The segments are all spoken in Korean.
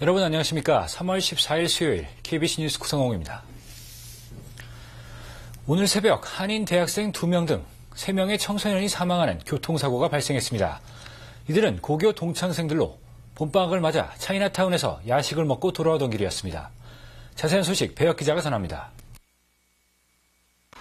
여러분 안녕하십니까. 3월 14일 수요일 KBC 뉴스 구성홍입니다. 오늘 새벽 한인 대학생 2명 등 3명의 청소년이 사망하는 교통사고가 발생했습니다. 이들은 고교 동창생들로 봄방학을 맞아 차이나타운에서 야식을 먹고 돌아오던 길이었습니다. 자세한 소식 배혁 기자가 전합니다.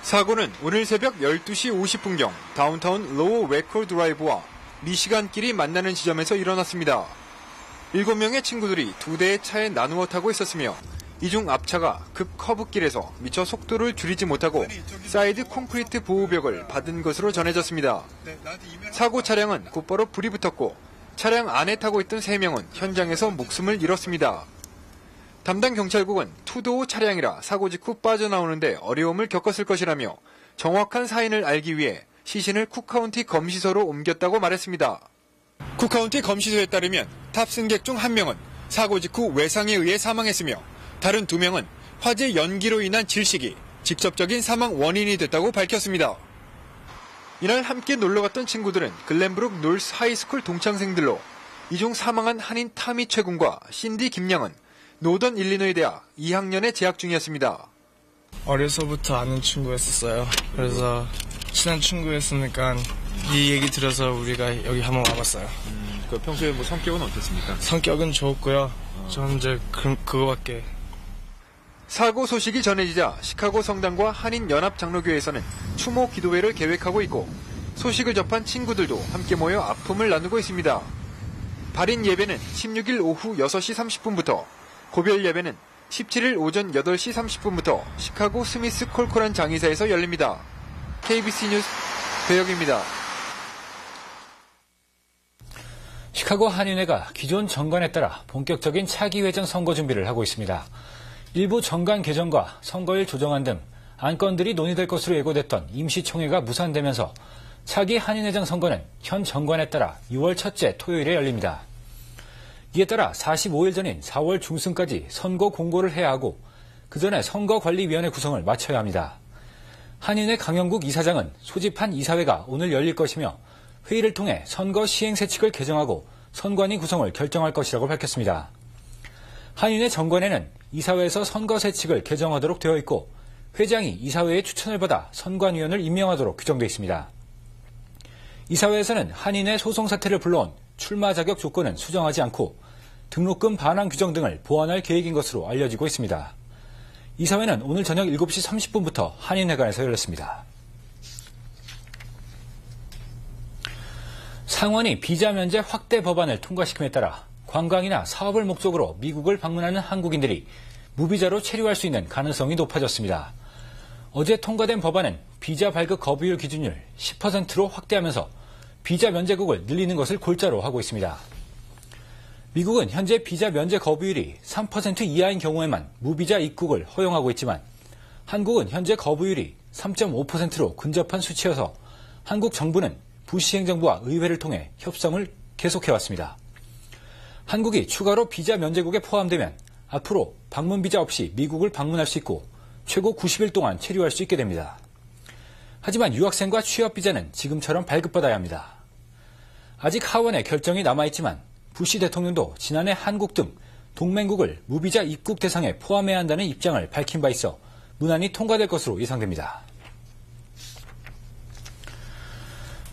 사고는 오늘 새벽 12시 50분경 다운타운 로우 웨코 드라이브와 미시간길이 만나는 지점에서 일어났습니다. 7명의 친구들이 2대의 차에 나누어 타고 있었으며 이 중 앞차가 급 커브길에서 미처 속도를 줄이지 못하고 사이드 콘크리트 보호벽을 받은 것으로 전해졌습니다. 사고 차량은 곧바로 불이 붙었고 차량 안에 타고 있던 3명은 현장에서 목숨을 잃었습니다. 담당 경찰국은 투도어 차량이라 사고 직후 빠져나오는데 어려움을 겪었을 것이라며 정확한 사인을 알기 위해 시신을 쿡카운티 검시소로 옮겼다고 말했습니다. 쿡카운티 검시소에 따르면 탑승객 중 1명은 사고 직후 외상에 의해 사망했으며 다른 2명은 화재 연기로 인한 질식이 직접적인 사망 원인이 됐다고 밝혔습니다. 이날 함께 놀러갔던 친구들은 글렌브룩 놀스 하이스쿨 동창생들로 이 중 사망한 한인 타미 최군과 신디 김양은 노던 일리노이 대학 2학년에 재학 중이었습니다. 어려서부터 아는 친구였었어요. 그래서 친한 친구였으니까 이 얘기 들어서 우리가 여기 한번 와봤어요. 평소에 성격은 어땠습니까? 성격은 좋았고요. 저는 이제 그거밖에. 사고 소식이 전해지자 시카고 성당과 한인 연합 장로교회에서는 추모 기도회를 계획하고 있고 소식을 접한 친구들도 함께 모여 아픔을 나누고 있습니다. 발인 예배는 16일 오후 6시 30분부터 고별 예배는 17일 오전 8시 30분부터 시카고 스미스 콜코란 장의사에서 열립니다. KBC 뉴스 배혁입니다. 시카고 한인회가 기존 정관에 따라 본격적인 차기 회장 선거 준비를 하고 있습니다. 일부 정관 개정과 선거일 조정안 등 안건들이 논의될 것으로 예고됐던 임시총회가 무산되면서 차기 한인회장 선거는 현 정관에 따라 6월 첫째 토요일에 열립니다. 이에 따라 45일 전인 4월 중순까지 선거 공고를 해야 하고 그 전에 선거관리위원회 구성을 마쳐야 합니다. 한인회 강영국 이사장은 소집한 이사회가 오늘 열릴 것이며 회의를 통해 선거 시행세칙을 개정하고 선관위 구성을 결정할 것이라고 밝혔습니다. 한인회 정관에는 이사회에서 선거세칙을 개정하도록 되어 있고 회장이 이사회의 추천을 받아 선관위원을 임명하도록 규정되어 있습니다. 이사회에서는 한인회 소송 사태를 불러온 출마 자격 조건은 수정하지 않고 등록금 반환 규정 등을 보완할 계획인 것으로 알려지고 있습니다. 이사회는 오늘 저녁 7시 30분부터 한인회관에서 열렸습니다. 상원이 비자 면제 확대 법안을 통과시킴에 따라 관광이나 사업을 목적으로 미국을 방문하는 한국인들이 무비자로 체류할 수 있는 가능성이 높아졌습니다. 어제 통과된 법안은 비자 발급 거부율 기준을 10%로 확대하면서 비자 면제국을 늘리는 것을 골자로 하고 있습니다. 미국은 현재 비자 면제 거부율이 3% 이하인 경우에만 무비자 입국을 허용하고 있지만 한국은 현재 거부율이 3.5%로 근접한 수치여서 한국 정부는 부시 행정부와 의회를 통해 협상을 계속해왔습니다. 한국이 추가로 비자 면제국에 포함되면 앞으로 방문 비자 없이 미국을 방문할 수 있고 최고 90일 동안 체류할 수 있게 됩니다. 하지만 유학생과 취업 비자는 지금처럼 발급받아야 합니다. 아직 하원에 결정이 남아있지만 부시 대통령도 지난해 한국 등 동맹국을 무비자 입국 대상에 포함해야 한다는 입장을 밝힌 바 있어 문안이 통과될 것으로 예상됩니다.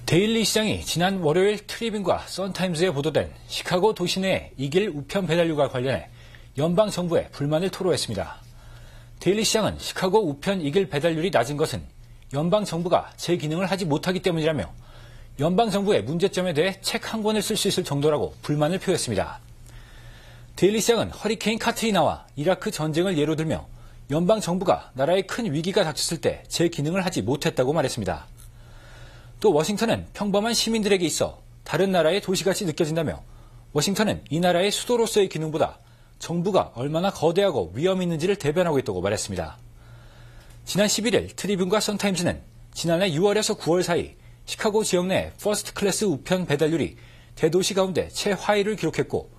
데일리 시장이 지난 월요일 트리뷴과 선타임즈에 보도된 시카고 도시 내의 이길 우편 배달료가 관련해 연방정부에 불만을 토로했습니다. 데일리 시장은 시카고 우편 이길 배달률이 낮은 것은 연방정부가 제 기능을 하지 못하기 때문이라며 연방정부의 문제점에 대해 책 한 권을 쓸 수 있을 정도라고 불만을 표했습니다. 데일리 시장은 허리케인 카트리나와 이라크 전쟁을 예로 들며 연방정부가 나라에 큰 위기가 닥쳤을 때 제 기능을 하지 못했다고 말했습니다. 또 워싱턴은 평범한 시민들에게 있어 다른 나라의 도시같이 느껴진다며 워싱턴은 이 나라의 수도로서의 기능보다 정부가 얼마나 거대하고 위험이 있는지를 대변하고 있다고 말했습니다. 지난 11일 트리뷴과 선타임즈는 지난해 6월에서 9월 사이 시카고 지역 내 퍼스트 클래스 우편 배달률이 대도시 가운데 최하위를 기록했고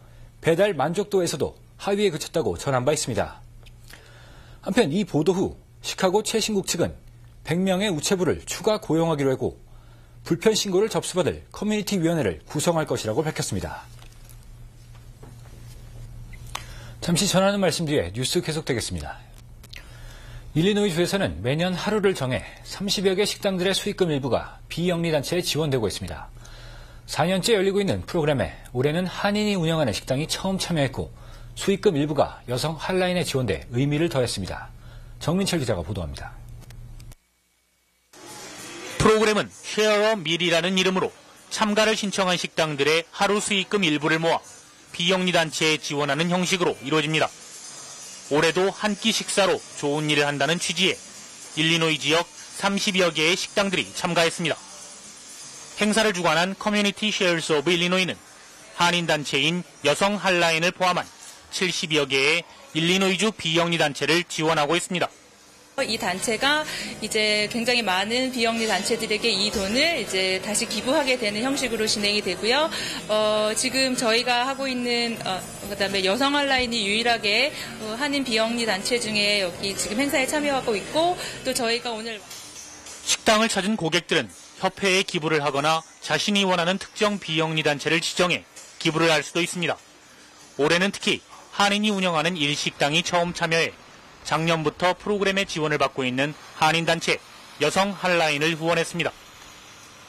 배달 만족도에서도 하위에 그쳤다고 전한 바 있습니다. 한편 이 보도 후 시카고 최신국 측은 100명의 우체부를 추가 고용하기로 했고 불편 신고를 접수받을 커뮤니티 위원회를 구성할 것이라고 밝혔습니다. 잠시 전하는 말씀 뒤에 뉴스 계속되겠습니다. 일리노이주에서는 매년 하루를 정해 30여 개 식당들의 수익금 일부가 비영리단체에 지원되고 있습니다. 4년째 열리고 있는 프로그램에 올해는 한인이 운영하는 식당이 처음 참여했고 수익금 일부가 여성 핫라인에 지원돼 의미를 더했습니다. 정민철 기자가 보도합니다. 프로그램은 Share a Meal이라는 이름으로 참가를 신청한 식당들의 하루 수익금 일부를 모아 비영리단체에 지원하는 형식으로 이루어집니다. 올해도 한 끼 식사로 좋은 일을 한다는 취지에 일리노이 지역 30여 개의 식당들이 참가했습니다. 행사를 주관한 커뮤니티 쉐어스 오브 일리노이는 한인단체인 여성 핫라인을 포함한 70여 개의 일리노이주 비영리단체를 지원하고 있습니다. 이 단체가 이제 굉장히 많은 비영리 단체들에게 이 돈을 이제 다시 기부하게 되는 형식으로 진행이 되고요. 지금 저희가 하고 있는 그다음에 여성 핫라인이 유일하게 한인 비영리 단체 중에 여기 지금 행사에 참여하고 있고 또 저희가 오늘 식당을 찾은 고객들은 협회에 기부를 하거나 자신이 원하는 특정 비영리 단체를 지정해 기부를 할 수도 있습니다. 올해는 특히 한인이 운영하는 일식당이 처음 참여해 작년부터 프로그램의 지원을 받고 있는 한인단체 여성 핫라인을 후원했습니다.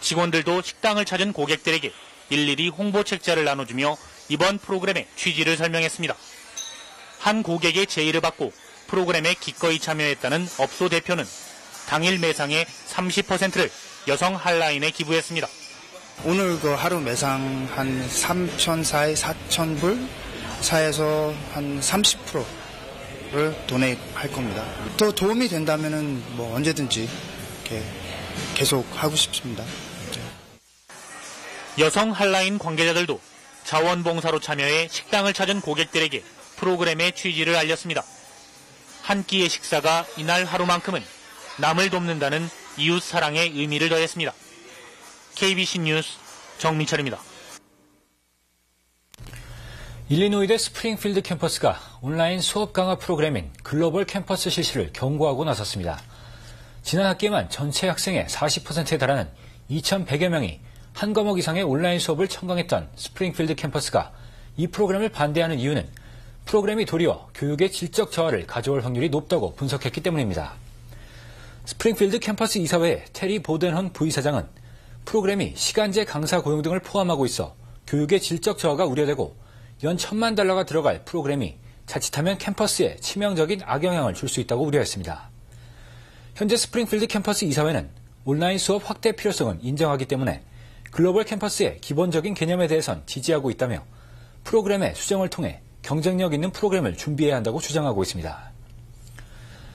직원들도 식당을 찾은 고객들에게 일일이 홍보 책자를 나눠주며 이번 프로그램의 취지를 설명했습니다. 한 고객의 제의를 받고 프로그램에 기꺼이 참여했다는 업소 대표는 당일 매상의 30%를 여성 핫라인에 기부했습니다. 오늘 그 하루 매상 한 3,400, 4,000불 사이에서 한 30%를 도네이트 할 겁니다. 또 도움이 된다면은 뭐 언제든지 이렇게 계속 하고 싶습니다. 여성 핫라인 관계자들도 자원봉사로 참여해 식당을 찾은 고객들에게 프로그램의 취지를 알렸습니다. 한 끼의 식사가 이날 하루만큼은 남을 돕는다는 이웃 사랑의 의미를 더했습니다. KBC 뉴스 정민철입니다. 일리노이대 스프링필드 캠퍼스가 온라인 수업 강화 프로그램인 글로벌 캠퍼스 실시를 경고하고 나섰습니다. 지난 학기에만 전체 학생의 40%에 달하는 2,100여 명이 한 과목 이상의 온라인 수업을 청강했던 스프링필드 캠퍼스가 이 프로그램을 반대하는 이유는 프로그램이 도리어 교육의 질적 저하를 가져올 확률이 높다고 분석했기 때문입니다. 스프링필드 캠퍼스 이사회의 테리 보덴헌 부이사장은 프로그램이 시간제 강사 고용 등을 포함하고 있어 교육의 질적 저하가 우려되고 연 $10,000,000가 들어갈 프로그램이 자칫하면 캠퍼스에 치명적인 악영향을 줄 수 있다고 우려했습니다. 현재 스프링필드 캠퍼스 이사회는 온라인 수업 확대 필요성은 인정하기 때문에 글로벌 캠퍼스의 기본적인 개념에 대해선 지지하고 있다며 프로그램의 수정을 통해 경쟁력 있는 프로그램을 준비해야 한다고 주장하고 있습니다.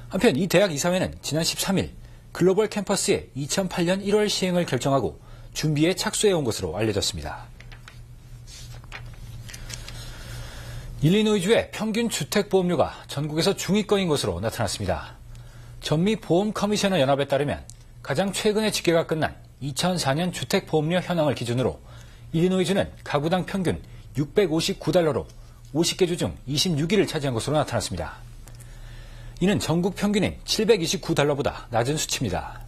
한편 이 대학 이사회는 지난 13일 글로벌 캠퍼스의 2008년 1월 시행을 결정하고 준비에 착수해온 것으로 알려졌습니다. 일리노이주의 평균 주택보험료가 전국에서 중위권인 것으로 나타났습니다. 전미보험커미셔너 연합에 따르면 가장 최근에 집계가 끝난 2004년 주택보험료 현황을 기준으로 일리노이주는 가구당 평균 $659로 50개 주 중 26위를 차지한 것으로 나타났습니다. 이는 전국 평균인 $729보다 낮은 수치입니다.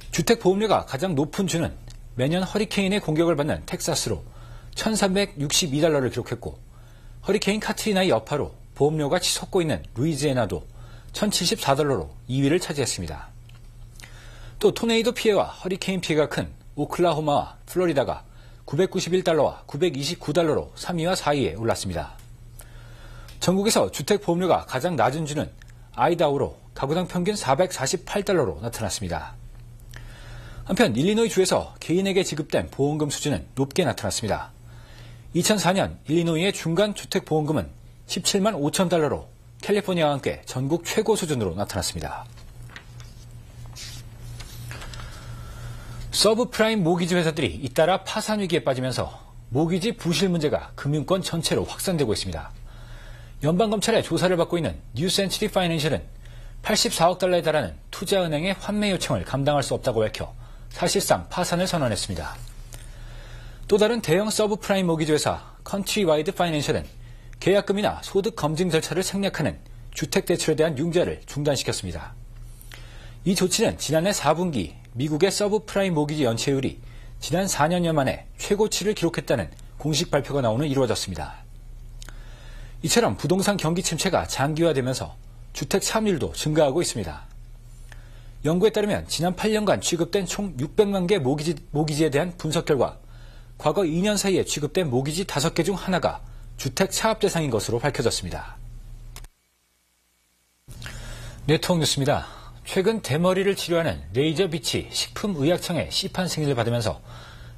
주택보험료가 가장 높은 주는 매년 허리케인의 공격을 받는 텍사스로 $1,362를 기록했고 허리케인 카트리나의 여파로 보험료가 치솟고 있는 루이지애나도 $1,074로 2위를 차지했습니다. 또 토네이도 피해와 허리케인 피해가 큰 오클라호마와 플로리다가 $991와 $929로 3위와 4위에 올랐습니다. 전국에서 주택보험료가 가장 낮은 주는 아이다호로 가구당 평균 $448로 나타났습니다. 한편 일리노이주에서 개인에게 지급된 보험금 수준은 높게 나타났습니다. 2004년 일리노이의 중간 주택보험금은 $175,000로 캘리포니아와 함께 전국 최고 수준으로 나타났습니다. 서브프라임 모기지 회사들이 잇따라 파산 위기에 빠지면서 모기지 부실 문제가 금융권 전체로 확산되고 있습니다. 연방검찰의 조사를 받고 있는 뉴센츄리 파이낸셜은 $84억 달러에 투자은행의 환매 요청을 감당할 수 없다고 밝혀 사실상 파산을 선언했습니다. 또 다른 대형 서브프라임 모기지 회사 컨트리와이드 파이낸셜은 계약금이나 소득 검증 절차를 생략하는 주택대출에 대한 융자를 중단시켰습니다. 이 조치는 지난해 4분기 미국의 서브프라임 모기지 연체율이 지난 4년여 만에 최고치를 기록했다는 공식 발표가 나오는 이루어졌습니다. 이처럼 부동산 경기 침체가 장기화되면서 주택 차압률도 증가하고 있습니다. 연구에 따르면 지난 8년간 취급된 총 600만 개 모기지에 대한 분석 결과 과거 2년 사이에 취급된 모기지 5개 중 하나가 주택 차압 대상인 것으로 밝혀졌습니다. 네트워크 뉴스입니다. 최근 대머리를 치료하는 레이저 빛이 식품의약청의 C판 승인을 받으면서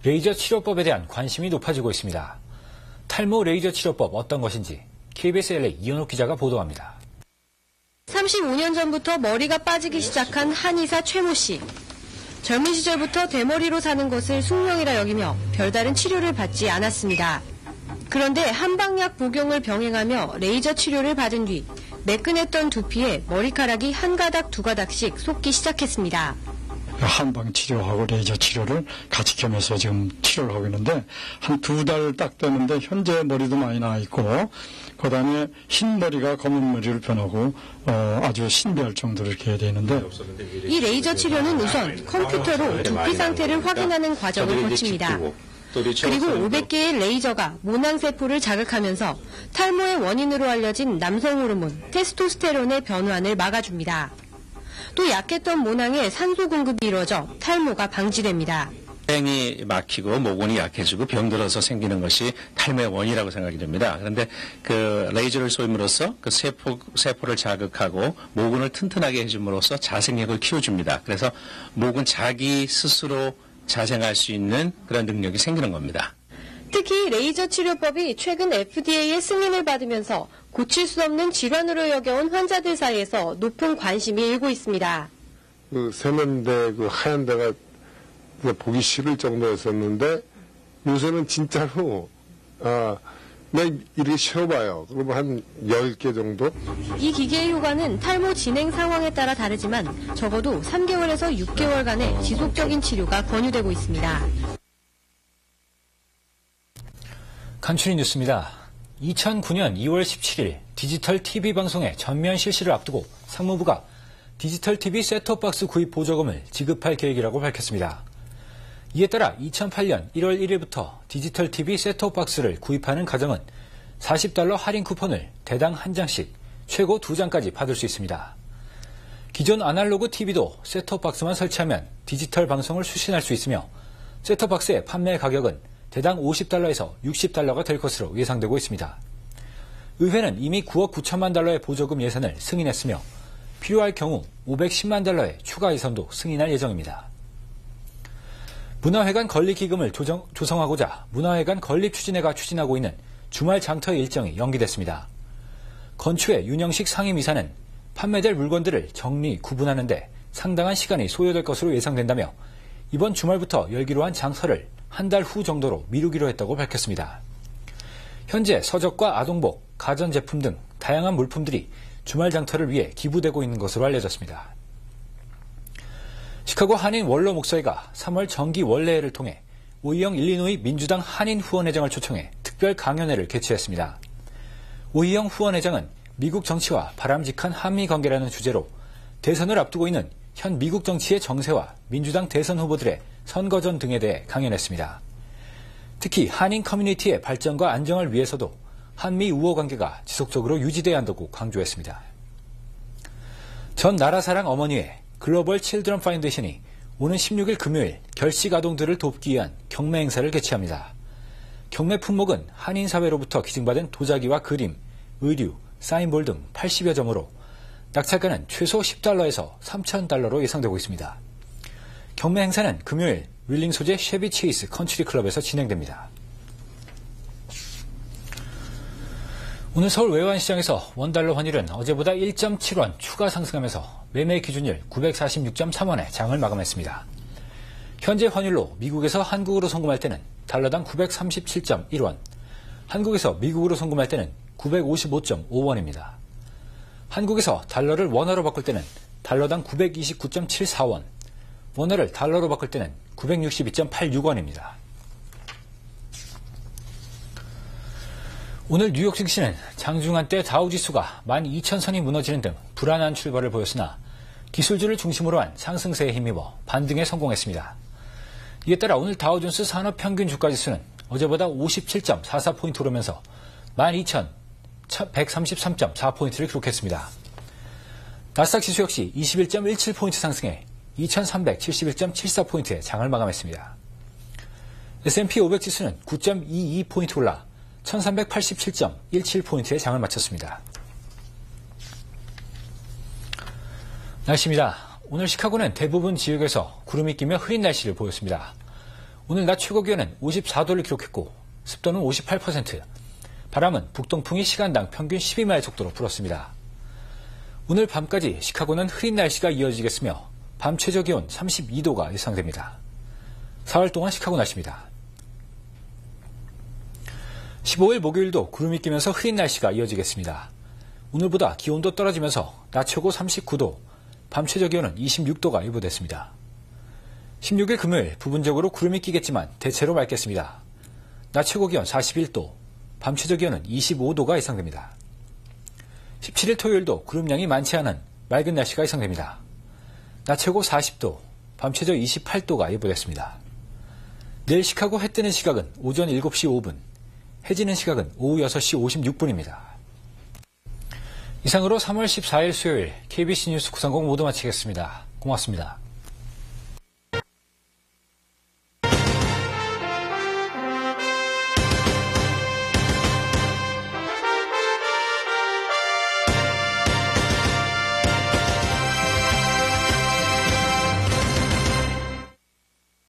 레이저 치료법에 대한 관심이 높아지고 있습니다. 탈모 레이저 치료법 어떤 것인지 KBS LA 이현옥 기자가 보도합니다. 35년 전부터 머리가 빠지기 시작한 한의사 최모 씨. 젊은 시절부터 대머리로 사는 것을 숙명이라 여기며 별다른 치료를 받지 않았습니다. 그런데 한방약 복용을 병행하며 레이저 치료를 받은 뒤 매끈했던 두피에 머리카락이 한 가닥 두 가닥씩 솟기 시작했습니다. 한방 치료하고 레이저 치료를 같이 겸해서 지금 치료를 하고 있는데 한 2달 딱 되는데 현재 머리도 많이 나 있고 그다음에 흰 머리가 검은 머리로 변하고 아주 신비할 정도로 이렇게 되는데 이 레이저 치료는 우선 컴퓨터로 두피 상태를 확인하는 과정을 거칩니다. 그리고 500개의 레이저가 모낭세포를 자극하면서 탈모의 원인으로 알려진 남성 호르몬 테스토스테론의 변환을 막아줍니다. 또 약했던 모낭에 산소 공급이 이루어져 탈모가 방지됩니다. 이 막히고 모근이 약해지고 병들어서 생기는 것이 탈모의 원인이라고 생각이 됩니다. 그런데 그 레이저를 쏘임으로써 그 세포를 자극하고 모근을 튼튼하게 해줌으로써 자생력을 키워줍니다. 그래서 모근 자기 스스로 자생할 수 있는 그런 능력이 생기는 겁니다. 특히 레이저 치료법이 최근 FDA의 승인을 받으면서 고칠 수 없는 질환으로 여겨온 환자들 사이에서 높은 관심이 일고 있습니다. 그 세면대 그 하얀 데가 보기 싫을 정도였었는데 요새는 진짜로 그냥 이렇게 쉬어봐요. 그러면 한 10개 정도? 이 기계의 효과는 탈모 진행 상황에 따라 다르지만 적어도 3개월에서 6개월간의 지속적인 치료가 권유되고 있습니다. 간추린 뉴스입니다. 2009년 2월 17일 디지털 TV 방송의 전면 실시를 앞두고 상무부가 디지털 TV 셋톱박스 구입 보조금을 지급할 계획이라고 밝혔습니다. 이에 따라 2008년 1월 1일부터 디지털 TV 셋톱박스를 구입하는 가정은 $40 할인 쿠폰을 대당 한 장씩 최고 2장까지 받을 수 있습니다. 기존 아날로그 TV도 셋톱박스만 설치하면 디지털 방송을 수신할 수 있으며 셋톱박스의 판매 가격은 대당 $50에서 $60가 될 것으로 예상되고 있습니다. 의회는 이미 9억 9천만 달러의 보조금 예산을 승인했으며 필요할 경우 $510만 달러의 추가 예산도 승인할 예정입니다. 문화회관 건립기금을 조성하고자 문화회관 건립추진회가 추진하고 있는 주말 장터 일정이 연기됐습니다. 건추회 윤영식 상임이사는 판매될 물건들을 정리, 구분하는 데 상당한 시간이 소요될 것으로 예상된다며 이번 주말부터 열기로 한 장터를 한 달 후 정도로 미루기로 했다고 밝혔습니다. 현재 서적과 아동복, 가전제품 등 다양한 물품들이 주말 장터를 위해 기부되고 있는 것으로 알려졌습니다. 시카고 한인 원로 목사회가 3월 정기 원례회를 통해 오희영 일리노이 민주당 한인 후원회장을 초청해 특별 강연회를 개최했습니다. 오희영 후원회장은 미국 정치와 바람직한 한미 관계라는 주제로 대선을 앞두고 있는 현 미국 정치의 정세와 민주당 대선 후보들의 선거전 등에 대해 강연했습니다. 특히 한인 커뮤니티의 발전과 안정을 위해서도 한미 우호 관계가 지속적으로 유지돼야 한다고 강조했습니다. 전 나라사랑 어머니회 글로벌 칠드런 파운데이션이 오는 16일 금요일 결식 아동들을 돕기 위한 경매 행사를 개최합니다. 경매 품목은 한인 사회로부터 기증받은 도자기와 그림, 의류, 사인볼 등 80여 점으로 낙찰가는 최소 $10에서 $3,000로 예상되고 있습니다. 경매 행사는 금요일 윌링 소재 쉐비 체이스 컨트리 클럽에서 진행됩니다. 오늘 서울 외환시장에서 원달러 환율은 어제보다 1.7원 추가 상승하면서 매매 기준일 946.3원에 장을 마감했습니다. 현재 환율로 미국에서 한국으로 송금할 때는 달러당 937.1원, 한국에서 미국으로 송금할 때는 955.5원입니다. 한국에서 달러를 원화로 바꿀 때는 달러당 929.74원, 원화를 달러로 바꿀 때는 962.86원입니다. 오늘 뉴욕 증시는 장중한 때 다우지수가 12,000선이 무너지는 등 불안한 출발을 보였으나 기술주를 중심으로 한 상승세에 힘입어 반등에 성공했습니다. 이에 따라 오늘 다우존스 산업평균 주가지수는 어제보다 57.44포인트 오르면서 133.4포인트를 기록했습니다. 나스닥 지수 역시 21.17포인트 상승해 2371.74포인트의 장을 마감했습니다. S&P 500 지수는 9.22포인트 올라 1387.17포인트의 장을 마쳤습니다. 날씨입니다. 오늘 시카고는 대부분 지역에서 구름이 끼며 흐린 날씨를 보였습니다. 오늘 낮 최고 기온은 54도를 기록했고 습도는 58%, 바람은 북동풍이 시간당 평균 12마일 속도로 불었습니다. 오늘 밤까지 시카고는 흐린 날씨가 이어지겠으며 밤 최저 기온 32도가 예상됩니다. 4월 동안 시카고 날씨입니다. 15일 목요일도 구름이 끼면서 흐린 날씨가 이어지겠습니다. 오늘보다 기온도 떨어지면서 낮 최고 39도, 밤 최저 기온은 26도가 예보됐습니다. 16일 금요일 부분적으로 구름이 끼겠지만 대체로 맑겠습니다. 낮 최고 기온 41도, 밤 최저 기온은 25도가 예상됩니다. 17일 토요일도 구름량이 많지 않은 맑은 날씨가 예상됩니다. 낮 최고 40도, 밤 최저 28도가 예보됐습니다. 내일 시카고 해 뜨는 시각은 오전 7시 5분, 해 지는 시각은 오후 6시 56분입니다. 이상으로 3월 14일 수요일 KBC 뉴스 930 모두 마치겠습니다. 고맙습니다.